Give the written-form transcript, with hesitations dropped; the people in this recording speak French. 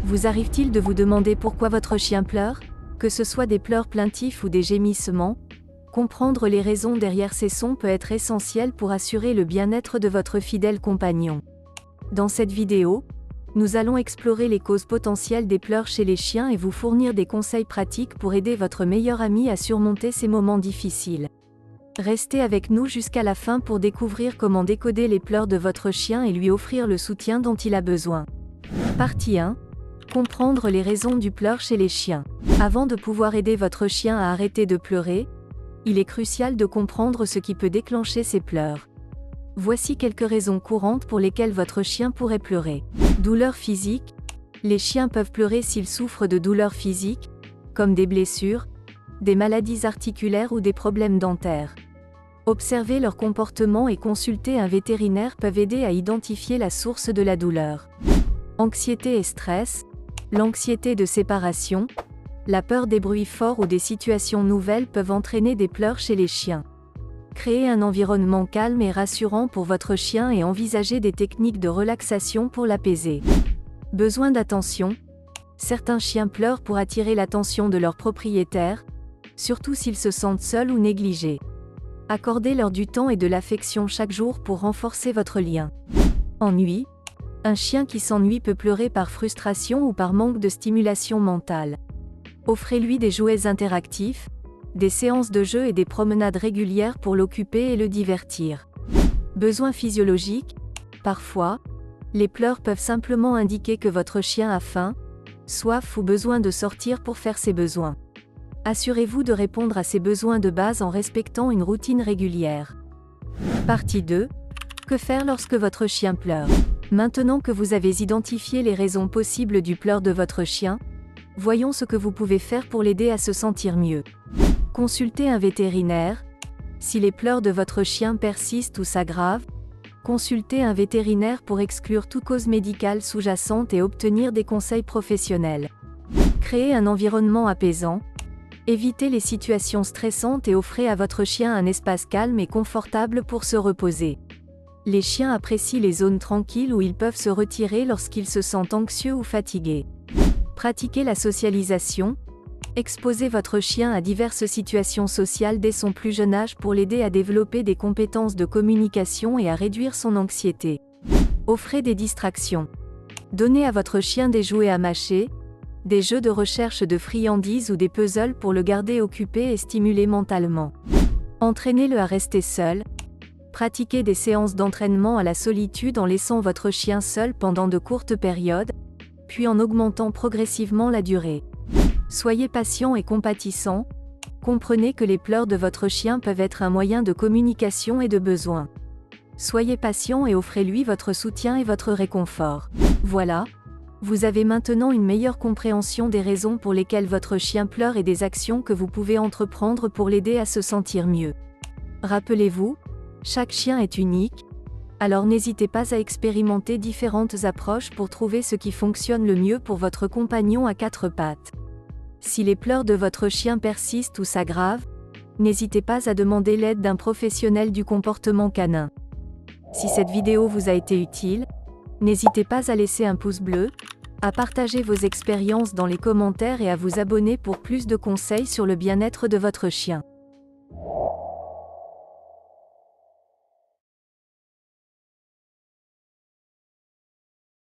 Vous arrive-t-il de vous demander pourquoi votre chien pleure? Que ce soit des pleurs plaintifs ou des gémissements, comprendre les raisons derrière ces sons peut être essentiel pour assurer le bien-être de votre fidèle compagnon. Dans cette vidéo, nous allons explorer les causes potentielles des pleurs chez les chiens et vous fournir des conseils pratiques pour aider votre meilleur ami à surmonter ces moments difficiles. Restez avec nous jusqu'à la fin pour découvrir comment décoder les pleurs de votre chien et lui offrir le soutien dont il a besoin. Partie 1. Comprendre les raisons du pleur chez les chiens. Avant de pouvoir aider votre chien à arrêter de pleurer, il est crucial de comprendre ce qui peut déclencher ces pleurs. Voici quelques raisons courantes pour lesquelles votre chien pourrait pleurer. Douleurs physiques. Les chiens peuvent pleurer s'ils souffrent de douleurs physiques, comme des blessures, des maladies articulaires ou des problèmes dentaires. Observer leur comportement et consulter un vétérinaire peuvent aider à identifier la source de la douleur. Anxiété et stress. L'anxiété de séparation, la peur des bruits forts ou des situations nouvelles peuvent entraîner des pleurs chez les chiens. Créez un environnement calme et rassurant pour votre chien et envisagez des techniques de relaxation pour l'apaiser. Besoin d'attention. Certains chiens pleurent pour attirer l'attention de leur propriétaire, surtout s'ils se sentent seuls ou négligés. Accordez-leur du temps et de l'affection chaque jour pour renforcer votre lien. Ennui. Un chien qui s'ennuie peut pleurer par frustration ou par manque de stimulation mentale. Offrez-lui des jouets interactifs, des séances de jeu et des promenades régulières pour l'occuper et le divertir. Besoins physiologiques. Parfois, les pleurs peuvent simplement indiquer que votre chien a faim, soif ou besoin de sortir pour faire ses besoins. Assurez-vous de répondre à ses besoins de base en respectant une routine régulière. Partie 2. Que faire lorsque votre chien pleure? Maintenant que vous avez identifié les raisons possibles du pleur de votre chien, voyons ce que vous pouvez faire pour l'aider à se sentir mieux. Consultez un vétérinaire. Si les pleurs de votre chien persistent ou s'aggravent, consultez un vétérinaire pour exclure toute cause médicale sous-jacente et obtenir des conseils professionnels. Créez un environnement apaisant. Évitez les situations stressantes et offrez à votre chien un espace calme et confortable pour se reposer. Les chiens apprécient les zones tranquilles où ils peuvent se retirer lorsqu'ils se sentent anxieux ou fatigués. Pratiquez la socialisation. Exposez votre chien à diverses situations sociales dès son plus jeune âge pour l'aider à développer des compétences de communication et à réduire son anxiété. Offrez des distractions. Donnez à votre chien des jouets à mâcher, des jeux de recherche de friandises ou des puzzles pour le garder occupé et stimulé mentalement. Entraînez-le à rester seul. Pratiquez des séances d'entraînement à la solitude en laissant votre chien seul pendant de courtes périodes, puis en augmentant progressivement la durée. Soyez patient et compatissant. Comprenez que les pleurs de votre chien peuvent être un moyen de communication et de besoin. Soyez patient et offrez-lui votre soutien et votre réconfort. Voilà, vous avez maintenant une meilleure compréhension des raisons pour lesquelles votre chien pleure et des actions que vous pouvez entreprendre pour l'aider à se sentir mieux. Rappelez-vous, chaque chien est unique, alors n'hésitez pas à expérimenter différentes approches pour trouver ce qui fonctionne le mieux pour votre compagnon à quatre pattes. Si les pleurs de votre chien persistent ou s'aggravent, n'hésitez pas à demander l'aide d'un professionnel du comportement canin. Si cette vidéo vous a été utile, n'hésitez pas à laisser un pouce bleu, à partager vos expériences dans les commentaires et à vous abonner pour plus de conseils sur le bien-être de votre chien.